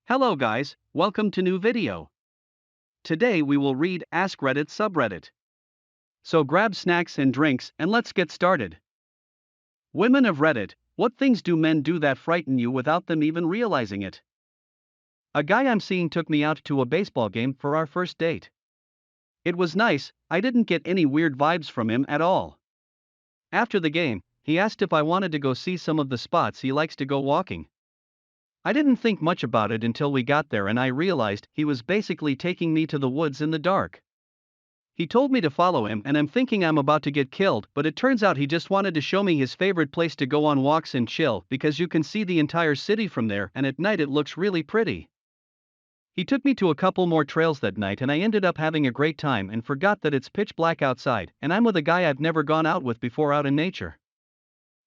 Hello guys, welcome to new video. Today we will read AskReddit subreddit. So grab snacks and drinks and let's get started. Women of Reddit, what things do men do that frighten you without them even realizing it? A guy I'm seeing took me out to a baseball game for our first date. It was nice, I didn't get any weird vibes from him at all. After the game, he asked if I wanted to go see some of the spots he likes to go walking. I didn't think much about it until we got there and I realized he was basically taking me to the woods in the dark. He told me to follow him and I'm thinking I'm about to get killed, but it turns out he just wanted to show me his favorite place to go on walks and chill because you can see the entire city from there and at night it looks really pretty. He took me to a couple more trails that night and I ended up having a great time and forgot that it's pitch black outside and I'm with a guy I've never gone out with before out in nature.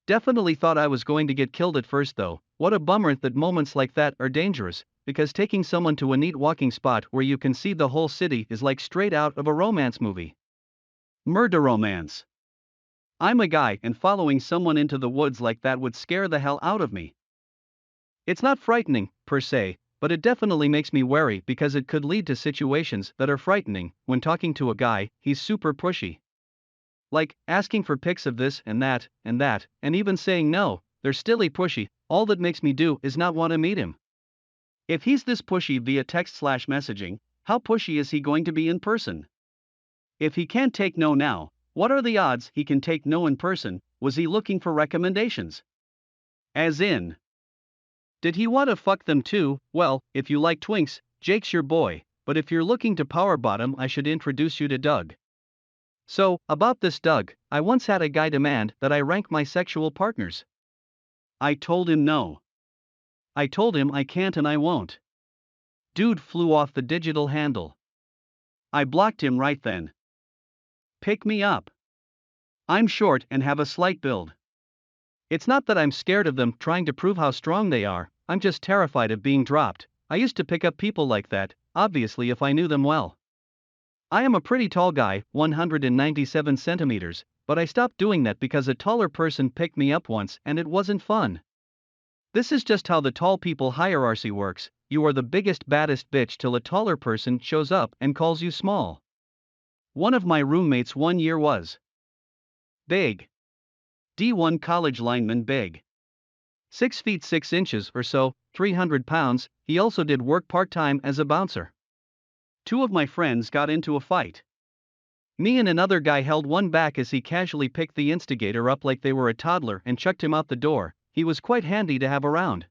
Definitely thought I was going to get killed at first though. What a bummer that moments like that are dangerous, because taking someone to a neat walking spot where you can see the whole city is like straight out of a romance movie. Murder romance. I'm a guy and following someone into the woods like that would scare the hell out of me. It's not frightening, per se, but it definitely makes me wary because it could lead to situations that are frightening. When talking to a guy, he's super pushy. Like, asking for pics of this and that, and even saying no, they're stilly pushy. All that makes me do is not want to meet him. If he's this pushy via text/messaging, how pushy is he going to be in person? If he can't take no now, what are the odds he can take no in person? Was he looking for recommendations? As in, did he want to fuck them too? Well, if you like twinks, Jake's your boy, but if you're looking to power bottom, I should introduce you to Doug. So, about this Doug, I once had a guy demand that I rank my sexual partners. I told him no. I told him I can't and I won't. Dude flew off the digital handle. I blocked him right then. Pick me up. I'm short and have a slight build. It's not that I'm scared of them trying to prove how strong they are, I'm just terrified of being dropped. I used to pick up people like that, obviously if I knew them well. I am a pretty tall guy, 197 centimeters, but I stopped doing that because a taller person picked me up once and it wasn't fun. This is just how the tall people hierarchy works. You are the biggest baddest bitch till a taller person shows up and calls you small. One of my roommates one year was big. D1 college lineman big. 6 feet 6 inches or so, 300 pounds, he also did work part-time as a bouncer. Two of my friends got into a fight. Me and another guy held one back as he casually picked the instigator up like they were a toddler and chucked him out the door. He was quite handy to have around.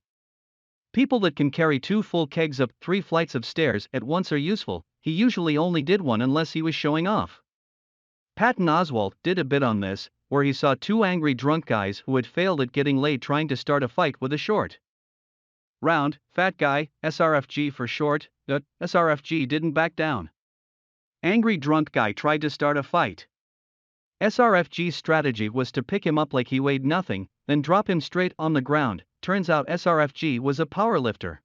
People that can carry 2 full kegs up 3 flights of stairs at once are useful. He usually only did one unless he was showing off. Patton Oswalt did a bit on this, where he saw 2 angry drunk guys who had failed at getting laid trying to start a fight with a short, round, fat guy, SRFG for short. SRFG didn't back down. Angry drunk guy tried to start a fight. SRFG's strategy was to pick him up like he weighed nothing, then drop him straight on the ground. Turns out SRFG was a powerlifter.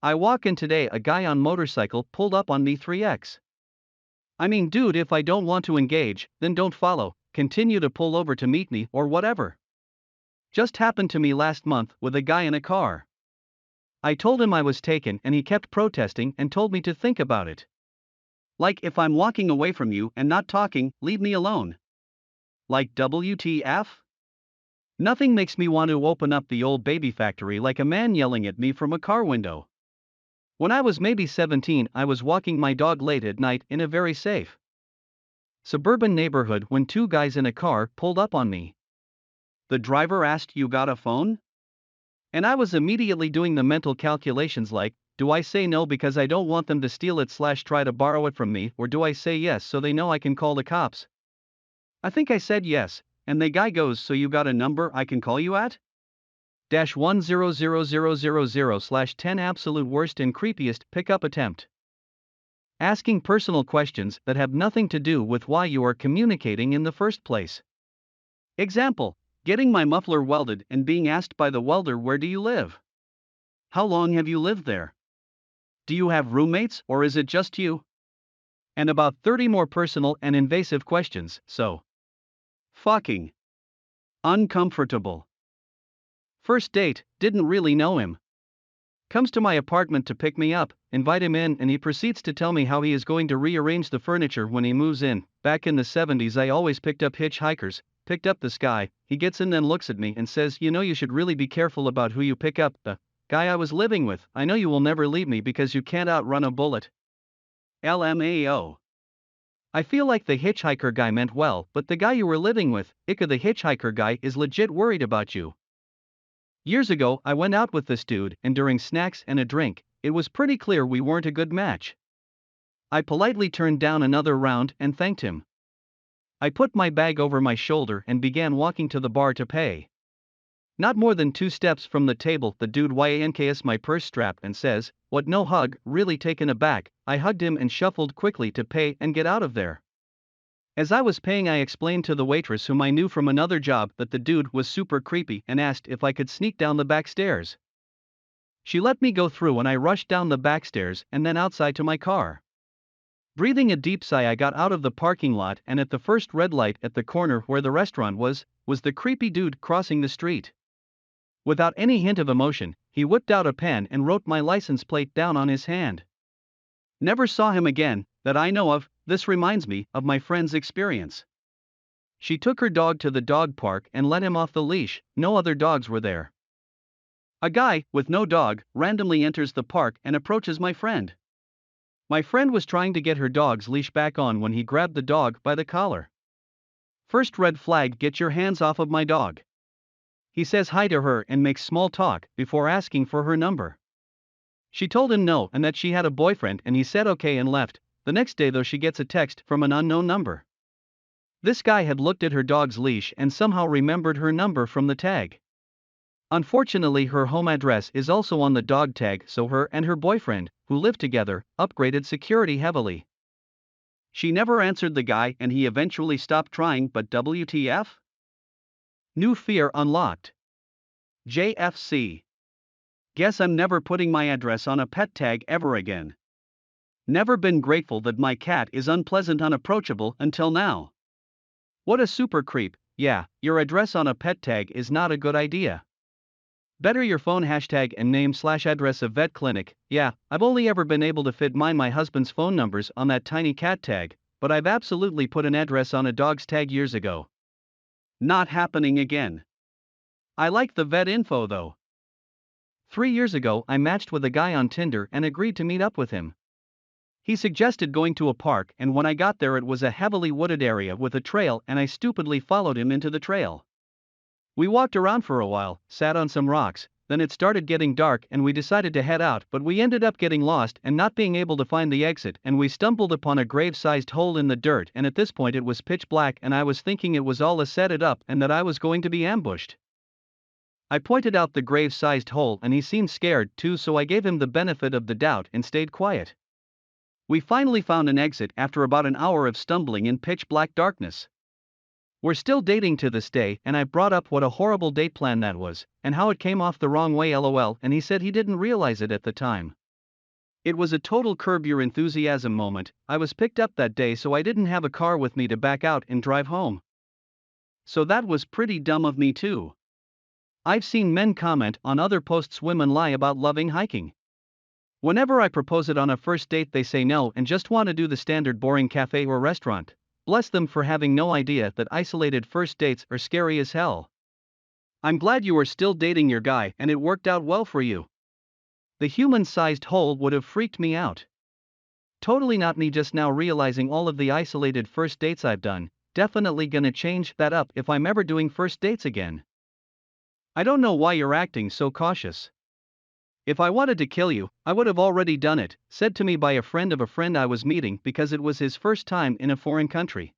I walk in today, a guy on motorcycle pulled up on me 3x. I mean, dude, if I don't want to engage, then don't follow, continue to pull over to meet me or whatever. Just happened to me last month with a guy in a car. I told him I was taken and he kept protesting and told me to think about it. Like, if I'm walking away from you and not talking, leave me alone. Like, WTF? Nothing makes me want to open up the old baby factory like a man yelling at me from a car window. When I was maybe 17, I was walking my dog late at night in a very safe suburban neighborhood when 2 guys in a car pulled up on me. The driver asked, "You got a phone?" And I was immediately doing the mental calculations like, do I say no because I don't want them to steal it / try to borrow it from me, or do I say yes so they know I can call the cops? I think I said yes, and the guy goes, "So you got a number I can call you at?" -1000000/10 absolute worst and creepiest pickup attempt. Asking personal questions that have nothing to do with why you are communicating in the first place. Example. Getting my muffler welded and being asked by the welder, "Where do you live? How long have you lived there? Do you have roommates or is it just you?" And about 30 more personal and invasive questions, so fucking uncomfortable. First date, didn't really know him. Comes to my apartment to pick me up, invite him in, and he proceeds to tell me how he is going to rearrange the furniture when he moves in. Back in the 70s I always picked up hitchhikers, picked up this guy. He gets in then looks at me and says, you know, you should really be careful about who you pick up. The guy I was living with, I know you will never leave me because you can't outrun a bullet. LMAO. I feel like the hitchhiker guy meant well, but the guy you were living with, Ika the hitchhiker guy, is legit worried about you. Years ago I went out with this dude, and during snacks and a drink, it was pretty clear we weren't a good match. I politely turned down another round and thanked him. I put my bag over my shoulder and began walking to the bar to pay. Not more than 2 steps from the table, the dude yanks my purse strap and says, "What, no hug?" Really taken aback, I hugged him and shuffled quickly to pay and get out of there. As I was paying, I explained to the waitress, whom I knew from another job, that the dude was super creepy and asked if I could sneak down the back stairs. She let me go through and I rushed down the back stairs and then outside to my car. Breathing a deep sigh, I got out of the parking lot, and at the first red light at the corner where the restaurant was the creepy dude crossing the street. Without any hint of emotion, he whipped out a pen and wrote my license plate down on his hand. Never saw him again, that I know of. This reminds me of my friend's experience. She took her dog to the dog park and let him off the leash. No other dogs were there. A guy, with no dog, randomly enters the park and approaches my friend. My friend was trying to get her dog's leash back on when he grabbed the dog by the collar. First red flag, get your hands off of my dog. He says hi to her and makes small talk before asking for her number. She told him no and that she had a boyfriend, and he said okay and left. The next day though, she gets a text from an unknown number. This guy had looked at her dog's leash and somehow remembered her number from the tag. Unfortunately, her home address is also on the dog tag, so her and her boyfriend, who lived together, upgraded security heavily. She never answered the guy and he eventually stopped trying, but WTF? New fear unlocked. JFC. Guess I'm never putting my address on a pet tag ever again. Never been grateful that my cat is unpleasant, unapproachable until now. What a super creep. Yeah, your address on a pet tag is not a good idea. Better your phone hashtag and name/address of vet clinic. Yeah, I've only ever been able to fit my husband's phone numbers on that tiny cat tag, but I've absolutely put an address on a dog's tag years ago. Not happening again. I like the vet info though. 3 years ago I matched with a guy on Tinder and agreed to meet up with him. He suggested going to a park, and when I got there it was a heavily wooded area with a trail, and I stupidly followed him into the trail. We walked around for a while, sat on some rocks, then it started getting dark and we decided to head out, but we ended up getting lost and not being able to find the exit, and we stumbled upon a grave-sized hole in the dirt, and at this point it was pitch black and I was thinking it was all a set it up and that I was going to be ambushed. I pointed out the grave-sized hole and he seemed scared too, so I gave him the benefit of the doubt and stayed quiet. We finally found an exit after about an hour of stumbling in pitch black darkness. We're still dating to this day, and I brought up what a horrible date plan that was, and how it came off the wrong way lol, and he said he didn't realize it at the time. It was a total curb your enthusiasm moment. I was picked up that day, so I didn't have a car with me to back out and drive home. So that was pretty dumb of me too. I've seen men comment on other posts women lie about loving hiking. Whenever I propose it on a first date they say no and just want to do the standard boring cafe or restaurant. Bless them for having no idea that isolated first dates are scary as hell. I'm glad you are still dating your guy and it worked out well for you. The human-sized hole would have freaked me out. Totally not me just now realizing all of the isolated first dates I've done. Definitely gonna change that up if I'm ever doing first dates again. I don't know why you're acting so cautious. If I wanted to kill you, I would have already done it, said to me by a friend of a friend I was meeting because it was his first time in a foreign country.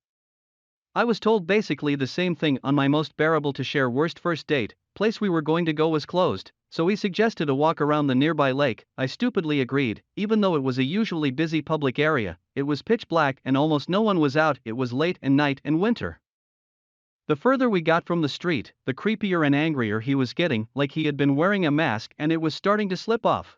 I was told basically the same thing on my most bearable to share worst first date. Place we were going to go was closed, so he suggested a walk around the nearby lake. I stupidly agreed, even though it was a usually busy public area. It was pitch black and almost no one was out. It was late and night and winter. The further we got from the street, the creepier and angrier he was getting, like he had been wearing a mask and it was starting to slip off.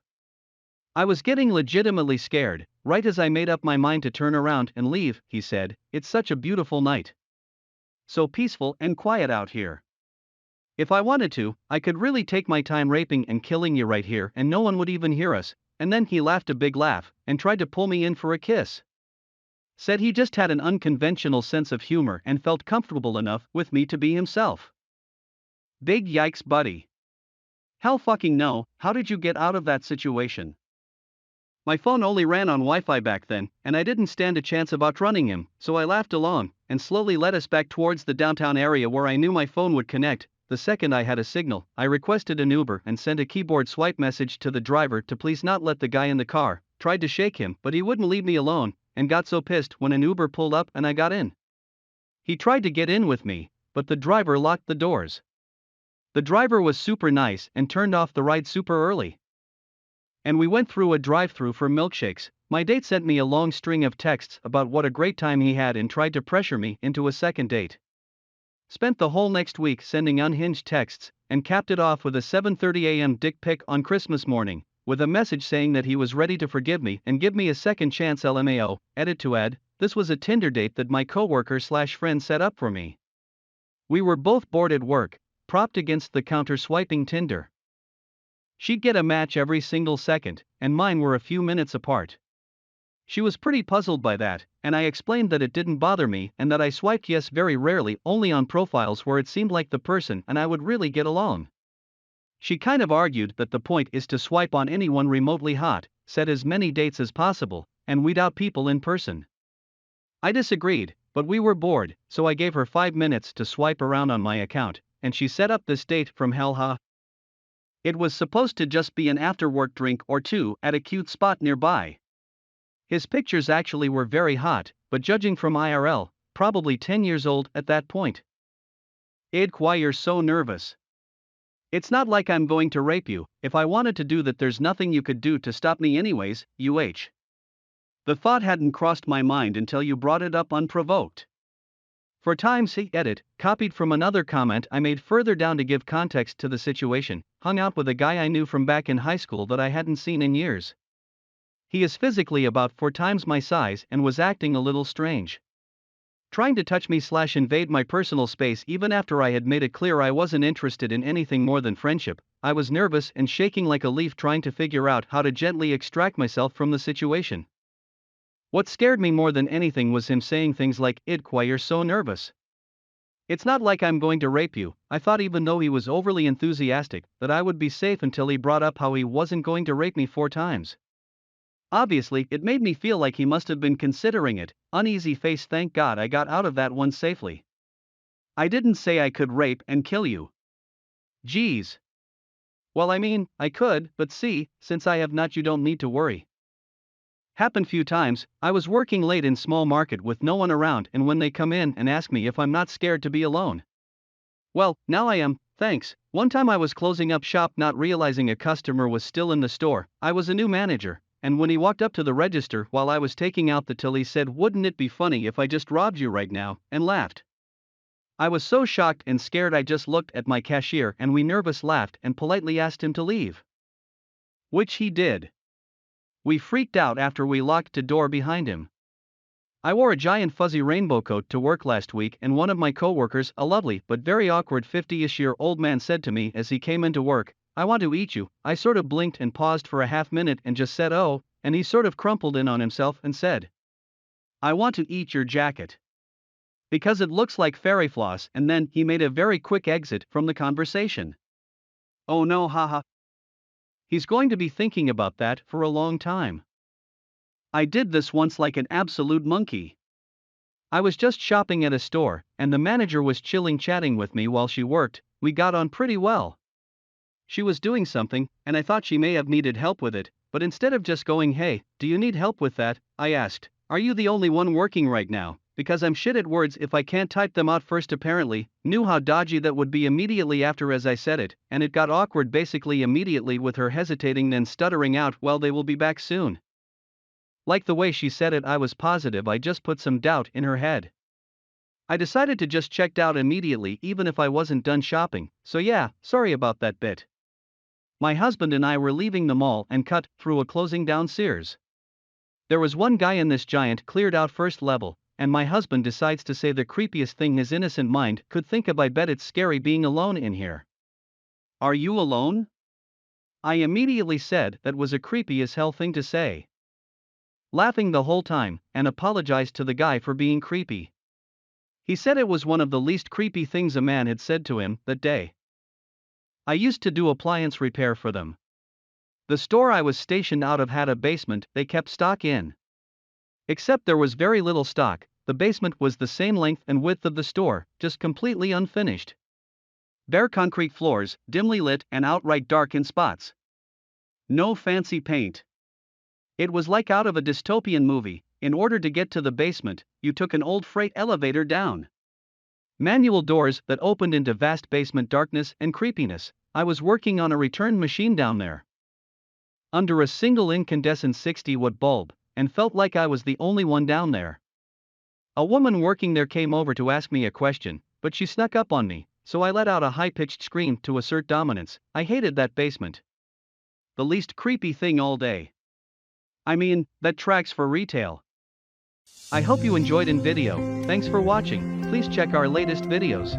I was getting legitimately scared. Right as I made up my mind to turn around and leave, he said, "It's such a beautiful night. So peaceful and quiet out here. If I wanted to, I could really take my time raping and killing you right here and no one would even hear us. And then he laughed a big laugh and tried to pull me in for a kiss. Said he just had an unconventional sense of humor and felt comfortable enough with me to be himself. Big yikes, buddy. Hell fucking no, how did you get out of that situation? My phone only ran on Wi-Fi back then, and I didn't stand a chance of outrunning him, so I laughed along and slowly led us back towards the downtown area where I knew my phone would connect. The second I had a signal, I requested an Uber and sent a keyboard swipe message to the driver to please not let the guy in the car. Tried to shake him, but he wouldn't leave me alone, and got so pissed when an Uber pulled up and I got in. He tried to get in with me, but the driver locked the doors. The driver was super nice and turned off the ride super early. And we went through a drive-thru for milkshakes. My date sent me a long string of texts about what a great time he had and tried to pressure me into a second date. Spent the whole next week sending unhinged texts, and capped it off with a 7:30 a.m. dick pic on Christmas morning, with a message saying that he was ready to forgive me and give me a second chance. LMAO, edit to add, this was a Tinder date that my coworker/friend set up for me. We were both bored at work, propped against the counter swiping Tinder. She'd get a match every single second, and mine were a few minutes apart. She was pretty puzzled by that, and I explained that it didn't bother me and that I swiped yes very rarely, only on profiles where it seemed like the person and I would really get along. She kind of argued that the point is to swipe on anyone remotely hot, set as many dates as possible, and weed out people in person. I disagreed, but we were bored, so I gave her 5 minutes to swipe around on my account, and she set up this date from hell. It was supposed to just be an after-work drink or two at a cute spot nearby. His pictures actually were very hot, but judging from IRL, probably 10 years old at that point. Why you're so nervous? It's not like I'm going to rape you. If I wanted to do that, there's nothing you could do to stop me anyways, UH. The thought hadn't crossed my mind until you brought it up unprovoked. For time's sake, edit, copied from another comment I made further down to give context to the situation. Hung out with a guy I knew from back in high school that I hadn't seen in years. He is physically about 4 times my size and was acting a little strange. Trying to touch me/invade my personal space even after I had made it clear I wasn't interested in anything more than friendship. I was nervous and shaking like a leaf, trying to figure out how to gently extract myself from the situation. What scared me more than anything was him saying things like, why you're so nervous? It's not like I'm going to rape you. I thought, even though he was overly enthusiastic, that I would be safe until he brought up how he wasn't going to rape me 4 times. Obviously, it made me feel like he must have been considering it. Uneasy face. Thank God I got out of that one safely. I didn't say I could rape and kill you. Geez. Well, I mean, I could, but see, since I have not, you don't need to worry. Happened few times. I was working late in small market with no one around, and when they come in and ask me if I'm not scared to be alone. Well, now I am, thanks. One time I was closing up shop, not realizing a customer was still in the store. I was a new manager, and when he walked up to the register while I was taking out the till, he said, "Wouldn't it be funny if I just robbed you right now?" and laughed. I was so shocked and scared I just looked at my cashier, and we nervous laughed and politely asked him to leave. Which he did. We freaked out after we locked the door behind him. I wore a giant fuzzy rainbow coat to work last week, and one of my coworkers, a lovely but very awkward 50-ish-year-old man, said to me as he came into work, "I want to eat you." I sort of blinked and paused for a half minute and just said, "Oh," and he sort of crumpled in on himself and said, "I want to eat your jacket. Because it looks like fairy floss," and then he made a very quick exit from the conversation. Oh no, haha. He's going to be thinking about that for a long time. I did this once like an absolute monkey. I was just shopping at a store, and the manager was chilling chatting with me while she worked. We got on pretty well. She was doing something, and I thought she may have needed help with it, but instead of just going, "Hey, do you need help with that?" I asked, "Are you the only one working right now? Because I'm shit at words if I can't type them out first." Apparently, knew how dodgy that would be immediately after as I said it, and it got awkward basically immediately with her hesitating, then stuttering out, "Well, they will be back soon." Like the way she said it, I was positive I just put some doubt in her head. I decided to just check out immediately even if I wasn't done shopping, so yeah, sorry about that bit. My husband and I were leaving the mall and cut through a closing down Sears. There was one guy in this giant cleared out first level, and my husband decides to say the creepiest thing his innocent mind could think of. "I bet it's scary being alone in here." Are you alone? I immediately said that was a creepy as hell thing to say. Laughing the whole time, and apologized to the guy for being creepy. He said it was one of the least creepy things a man had said to him that day. I used to do appliance repair for them. The store I was stationed out of had a basement they kept stock in. Except there was very little stock, the basement was the same length and width of the store, just completely unfinished. Bare concrete floors, dimly lit and outright dark in spots. No fancy paint. It was like out of a dystopian movie. In order to get to the basement, you took an old freight elevator down. Manual doors that opened into vast basement darkness and creepiness. I was working on a return machine down there. Under a single incandescent 60-watt bulb, and felt like I was the only one down there. A woman working there came over to ask me a question, but she snuck up on me, so I let out a high-pitched scream to assert dominance. I hated that basement. The least creepy thing all day. I mean, that tracks for retail. I hope you enjoyed in video. Thanks for watching. Please check our latest videos.